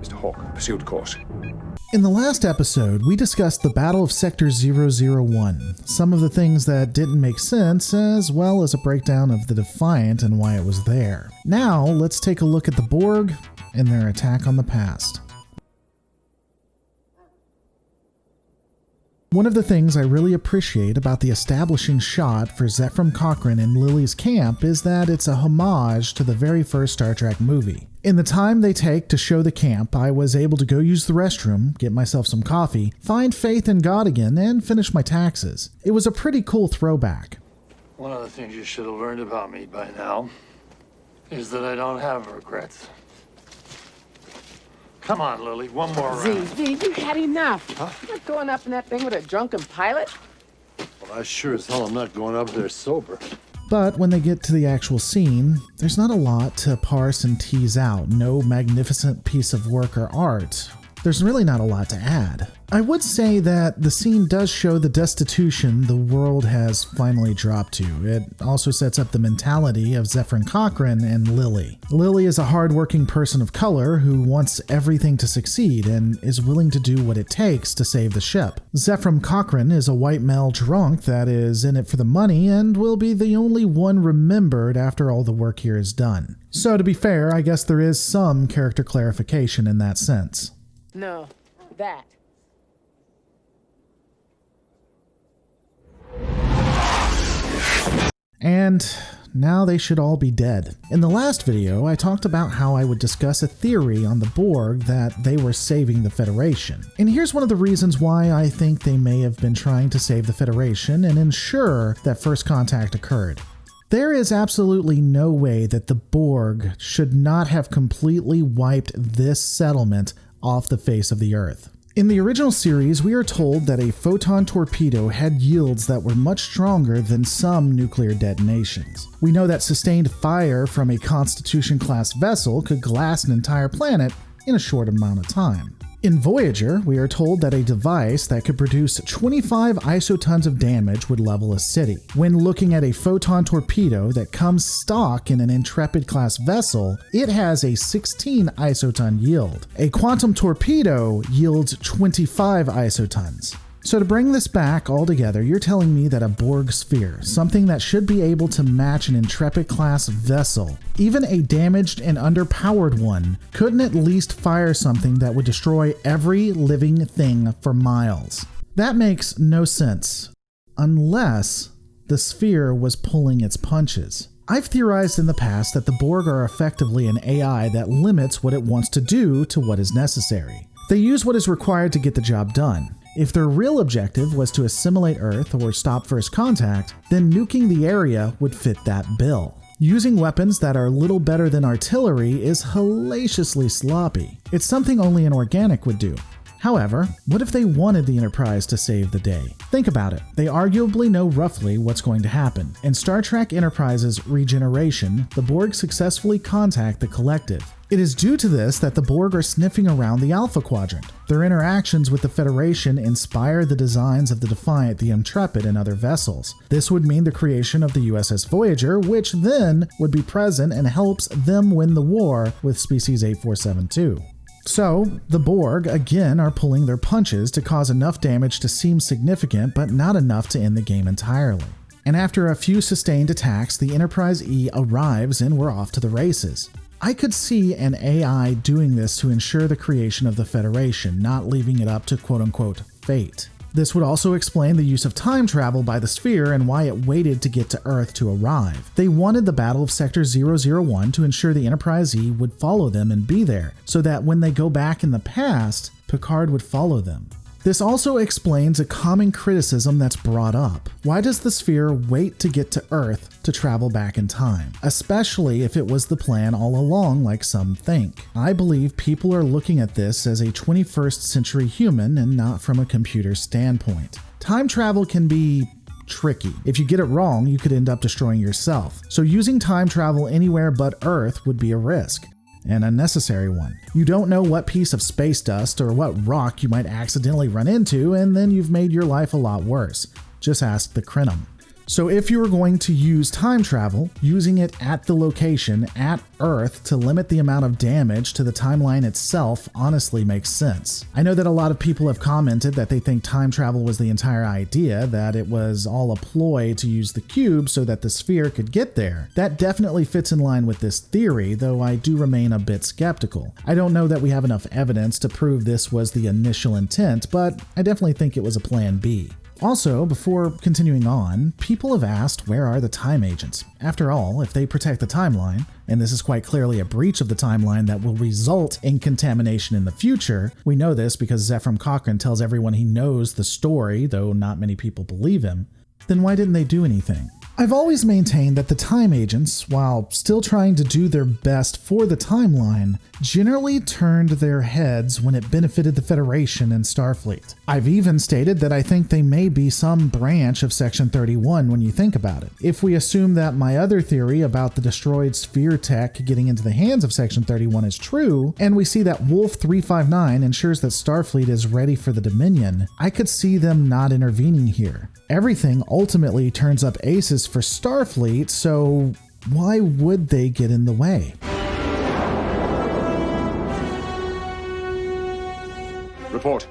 Mr. Hawk, pursued course. In the last episode, we discussed the Battle of Sector 001, some of the things that didn't make sense, as well as a breakdown of the Defiant and why it was there. Now, let's take a look at the Borg and their attack on the past. One of the things I really appreciate about the establishing shot for Zephram Cochrane in Lily's camp is that it's a homage to the very first Star Trek movie. In the time they take to show the camp, I was able to go use the restroom, get myself some coffee, find faith in God again, and finish my taxes. It was a pretty cool throwback. One of the things you should have learned about me by now is that I don't have regrets. Come on, Lily, one more round. Z, you had enough. Huh? You're not going up in that thing with a drunken pilot. Well, I sure as hell am not going up there sober. But when they get to the actual scene, there's not a lot to parse and tease out, no magnificent piece of work or art. There's really not a lot to add. I would say that the scene does show the destitution the world has finally dropped to. It also sets up the mentality of Zephram Cochrane and Lily. Lily is a hardworking person of color who wants everything to succeed and is willing to do what it takes to save the ship. Zephram Cochrane is a white male drunk that is in it for the money and will be the only one remembered after all the work here is done. So to be fair, I guess there is some character clarification in that sense. No, that. And now they should all be dead. In the last video, I talked about how I would discuss a theory on the Borg that they were saving the Federation. And here's one of the reasons why I think they may have been trying to save the Federation and ensure that first contact occurred. There is absolutely no way that the Borg should not have completely wiped this settlement off the face of the Earth. In the original series, we are told that a photon torpedo had yields that were much stronger than some nuclear detonations. We know that sustained fire from a Constitution-class vessel could glass an entire planet in a short amount of time. In Voyager, we are told that a device that could produce 25 isotons of damage would level a city. When looking at a photon torpedo that comes stock in an Intrepid-class vessel, it has a 16 isoton yield. A quantum torpedo yields 25 isotons. So to bring this back all together, you're telling me that a Borg sphere, something that should be able to match an Intrepid-class vessel, even a damaged and underpowered one, couldn't at least fire something that would destroy every living thing for miles? That makes no sense, unless the sphere was pulling its punches. I've theorized in the past that the Borg are effectively an AI that limits what it wants to do to what is necessary. They use what is required to get the job done. If their real objective was to assimilate Earth or stop first contact, then nuking the area would fit that bill. Using weapons that are little better than artillery is hellaciously sloppy. It's something only an organic would do. However, what if they wanted the Enterprise to save the day? Think about it. They arguably know roughly what's going to happen. In Star Trek Enterprise's regeneration, the Borg successfully contact the Collective. It is due to this that the Borg are sniffing around the Alpha Quadrant. Their interactions with the Federation inspire the designs of the Defiant, the Intrepid, and other vessels. This would mean the creation of the USS Voyager, which then would be present and helps them win the war with Species 8472. So, the Borg, again, are pulling their punches to cause enough damage to seem significant, but not enough to end the game entirely. And after a few sustained attacks, the Enterprise E arrives and we're off to the races. I could see an AI doing this to ensure the creation of the Federation, not leaving it up to quote-unquote fate. This would also explain the use of time travel by the sphere and why it waited to get to Earth to arrive. They wanted the Battle of Sector 001 to ensure the Enterprise E would follow them and be there, so that when they go back in the past, Picard would follow them. This also explains a common criticism that's brought up. Why does the sphere wait to get to Earth to travel back in time? Especially if it was the plan all along like some think. I believe people are looking at this as a 21st century human and not from a computer standpoint. Time travel can be tricky. If you get it wrong, you could end up destroying yourself. So using time travel anywhere but Earth would be a risk. An unnecessary one. You don't know what piece of space dust or what rock you might accidentally run into, and then you've made your life a lot worse. Just ask the Krenim. So if you were going to use time travel, using it at the location, at Earth, to limit the amount of damage to the timeline itself honestly makes sense. I know that a lot of people have commented that they think time travel was the entire idea, that it was all a ploy to use the cube so that the sphere could get there. That definitely fits in line with this theory, though I do remain a bit skeptical. I don't know that we have enough evidence to prove this was the initial intent, but I definitely think it was a plan B. Also, before continuing on, people have asked, where are the time agents? After all, if they protect the timeline, and this is quite clearly a breach of the timeline that will result in contamination in the future, we know this because Zephram Cochrane tells everyone he knows the story, though not many people believe him, then why didn't they do anything? I've always maintained that the time agents, while still trying to do their best for the timeline, generally turned their heads when it benefited the Federation and Starfleet. I've even stated that I think they may be some branch of Section 31 when you think about it. If we assume that my other theory about the destroyed sphere tech getting into the hands of Section 31 is true, and we see that Wolf 359 ensures that Starfleet is ready for the Dominion, I could see them not intervening here. Everything ultimately turns up aces for Starfleet, so why would they get in the way? Report.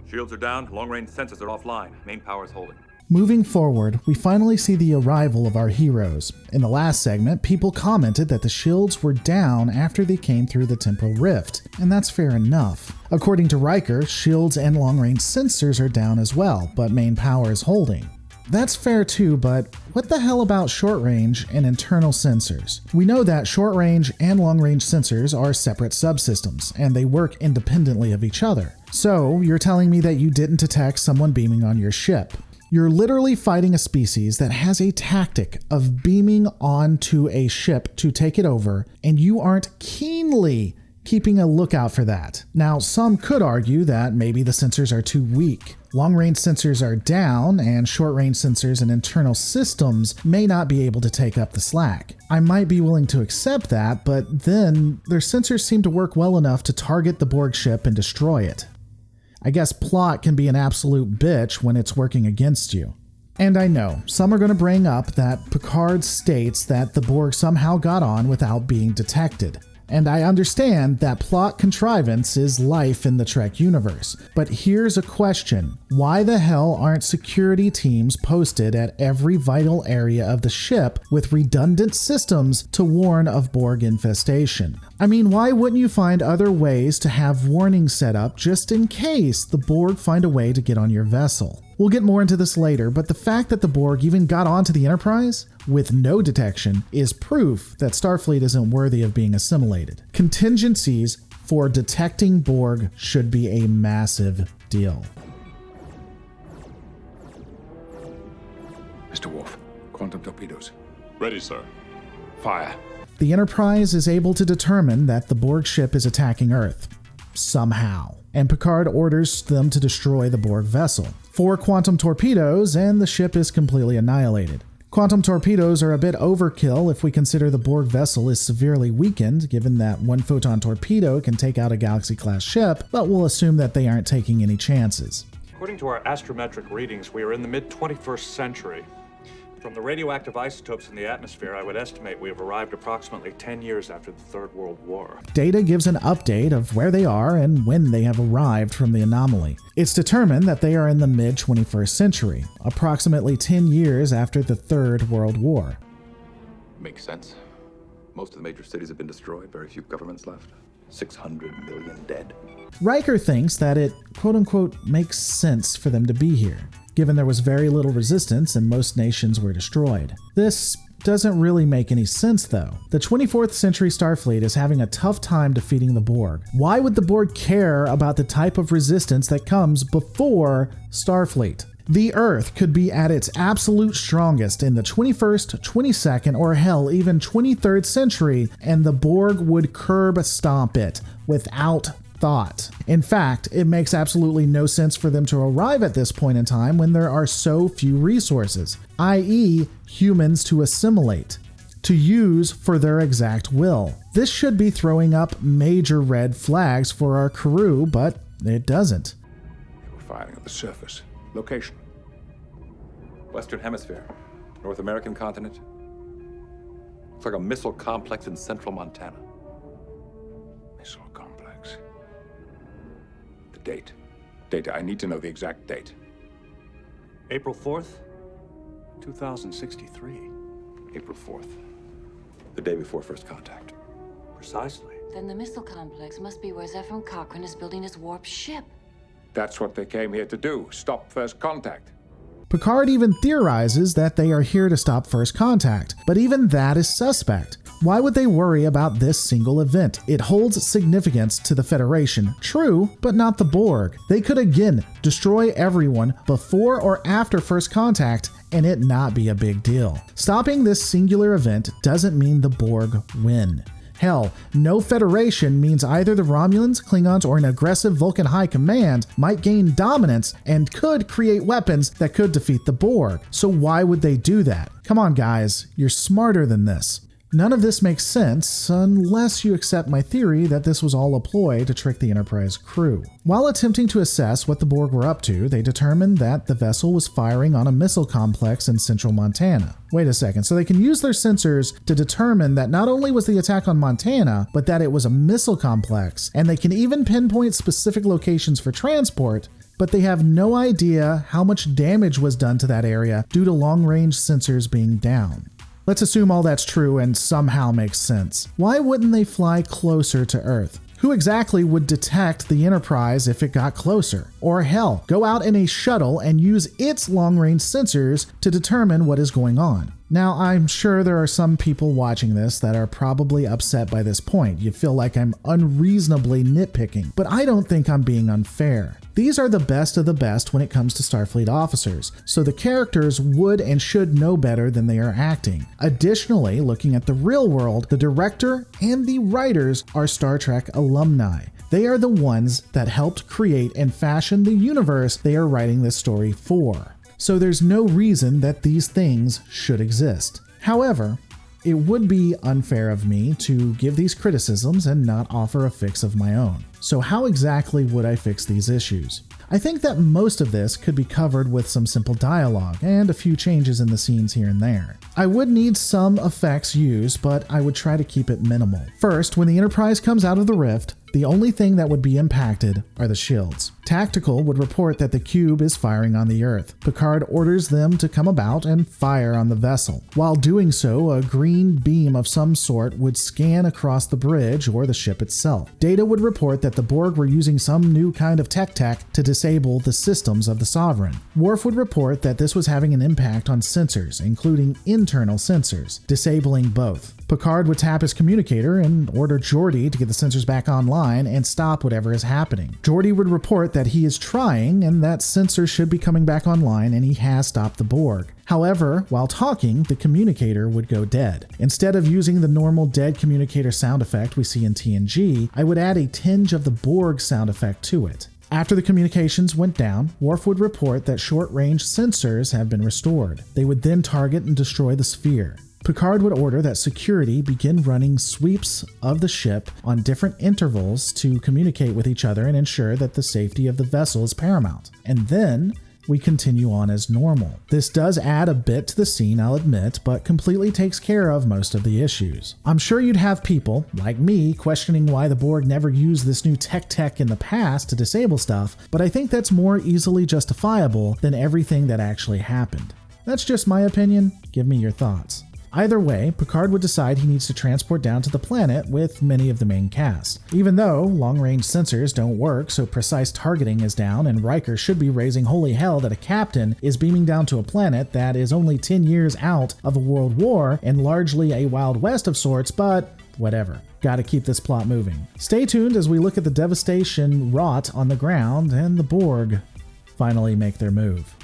Shields are down, long-range sensors are offline. Main power is holding. Moving forward, we finally see the arrival of our heroes. In the last segment, people commented that the shields were down after they came through the temporal rift, and that's fair enough. According to Riker, shields and long-range sensors are down as well, but main power is holding. That's fair too, but what the hell about short-range and internal sensors? We know that short-range and long-range sensors are separate subsystems, and they work independently of each other. So, you're telling me that you didn't detect someone beaming on your ship. You're literally fighting a species that has a tactic of beaming onto a ship to take it over, and you aren't keenly keeping a lookout for that. Now, some could argue that maybe the sensors are too weak. Long-range sensors are down, and short-range sensors and internal systems may not be able to take up the slack. I might be willing to accept that, but then their sensors seem to work well enough to target the Borg ship and destroy it. I guess plot can be an absolute bitch when it's working against you. And I know, some are going to bring up that Picard states that the Borg somehow got on without being detected. And I understand that plot contrivance is life in the Trek universe. But here's a question. Why the hell aren't security teams posted at every vital area of the ship with redundant systems to warn of Borg infestation? I mean, why wouldn't you find other ways to have warnings set up just in case the Borg find a way to get on your vessel? We'll get more into this later, but the fact that the Borg even got onto the Enterprise with no detection is proof that Starfleet isn't worthy of being assimilated. Contingencies for detecting Borg should be a massive deal. Mr. Worf, quantum torpedoes. Ready, sir. Fire. The Enterprise is able to determine that the Borg ship is attacking Earth. Somehow. And Picard orders them to destroy the Borg vessel. 4 quantum torpedoes, and the ship is completely annihilated. Quantum torpedoes are a bit overkill if we consider the Borg vessel is severely weakened, given that 1 photon torpedo can take out a Galaxy-class ship, but we'll assume that they aren't taking any chances. According to our astrometric readings, we are in the mid-21st century. From the radioactive isotopes in the atmosphere, I would estimate we have arrived approximately 10 years after the Third World War. Data gives an update of where they are and when they have arrived from the anomaly. It's determined that they are in the mid-21st century, approximately 10 years after the Third World War. Makes sense. Most of the major cities have been destroyed, very few governments left. 600 million dead. Riker thinks that it, quote-unquote, makes sense for them to be here, given there was very little resistance and most nations were destroyed. This doesn't really make any sense, though. The 24th century Starfleet is having a tough time defeating the Borg. Why would the Borg care about the type of resistance that comes before Starfleet? The Earth could be at its absolute strongest in the 21st, 22nd, or hell, even 23rd century, and the Borg would curb stomp it without thought. In fact, it makes absolutely no sense for them to arrive at this point in time when there are so few resources, i.e., humans to assimilate, to use for their exact will. This should be throwing up major red flags for our crew, but it doesn't. They were firing at the surface. Location. Western Hemisphere. North American continent. Looks like a missile complex in central Montana. Missile complex. The date. Data. I need to know the exact date. April 4th, 2063. April 4th. The day before first contact. Precisely. Then the missile complex must be where Zephram Cochrane is building his warp ship. That's what they came here to do. Stop first contact. Picard even theorizes that they are here to stop first contact, but even that is suspect. Why would they worry about this single event? It holds significance to the Federation, true, but not the Borg. They could again destroy everyone before or after first contact and it not be a big deal. Stopping this singular event doesn't mean the Borg win. Hell, no Federation means either the Romulans, Klingons, or an aggressive Vulcan high command might gain dominance and could create weapons that could defeat the Borg. So why would they do that? Come on guys, you're smarter than this. None of this makes sense unless you accept my theory that this was all a ploy to trick the Enterprise crew. While attempting to assess what the Borg were up to, they determined that the vessel was firing on a missile complex in central Montana. Wait a second, so they can use their sensors to determine that not only was the attack on Montana, but that it was a missile complex, and they can even pinpoint specific locations for transport, but they have no idea how much damage was done to that area due to long-range sensors being down. Let's assume all that's true and somehow makes sense. Why wouldn't they fly closer to Earth? Who exactly would detect the Enterprise if it got closer? Or hell, go out in a shuttle and use its long-range sensors to determine what is going on. Now, I'm sure there are some people watching this that are probably upset by this point. You feel like I'm unreasonably nitpicking, but I don't think I'm being unfair. These are the best of the best when it comes to Starfleet officers, so the characters would and should know better than they are acting. Additionally, looking at the real world, the director and the writers are Star Trek alumni. They are the ones that helped create and fashion the universe they are writing this story for. So there's no reason that these things should exist. However, it would be unfair of me to give these criticisms and not offer a fix of my own. So how exactly would I fix these issues? I think that most of this could be covered with some simple dialogue and a few changes in the scenes here and there. I would need some effects used, but I would try to keep it minimal. First, when the Enterprise comes out of the rift, the only thing that would be impacted are the shields. Tactical would report that the cube is firing on the Earth. Picard orders them to come about and fire on the vessel. While doing so, a green beam of some sort would scan across the bridge or the ship itself. Data would report that the Borg were using some new kind of tech to disable the systems of the Sovereign. Worf would report that this was having an impact on sensors, including internal sensors, disabling both. Picard would tap his communicator and order Geordi to get the sensors back online and stop whatever is happening. Geordi would report that he is trying and that sensors should be coming back online and he has stopped the Borg. However, while talking, the communicator would go dead. Instead of using the normal dead communicator sound effect we see in TNG, I would add a tinge of the Borg sound effect to it. After the communications went down, Worf would report that short-range sensors have been restored. They would then target and destroy the sphere. Picard would order that security begin running sweeps of the ship on different intervals to communicate with each other and ensure that the safety of the vessel is paramount. And then we continue on as normal. This does add a bit to the scene, I'll admit, but completely takes care of most of the issues. I'm sure you'd have people, like me, questioning why the Borg never used this new tech in the past to disable stuff, but I think that's more easily justifiable than everything that actually happened. That's just my opinion. Give me your thoughts. Either way, Picard would decide he needs to transport down to the planet with many of the main cast. Even though long-range sensors don't work, so precise targeting is down, and Riker should be raising holy hell that a captain is beaming down to a planet that is only 10 years out of a world war and largely a Wild West of sorts, but whatever. Gotta keep this plot moving. Stay tuned as we look at the devastation wrought on the ground and the Borg finally make their move.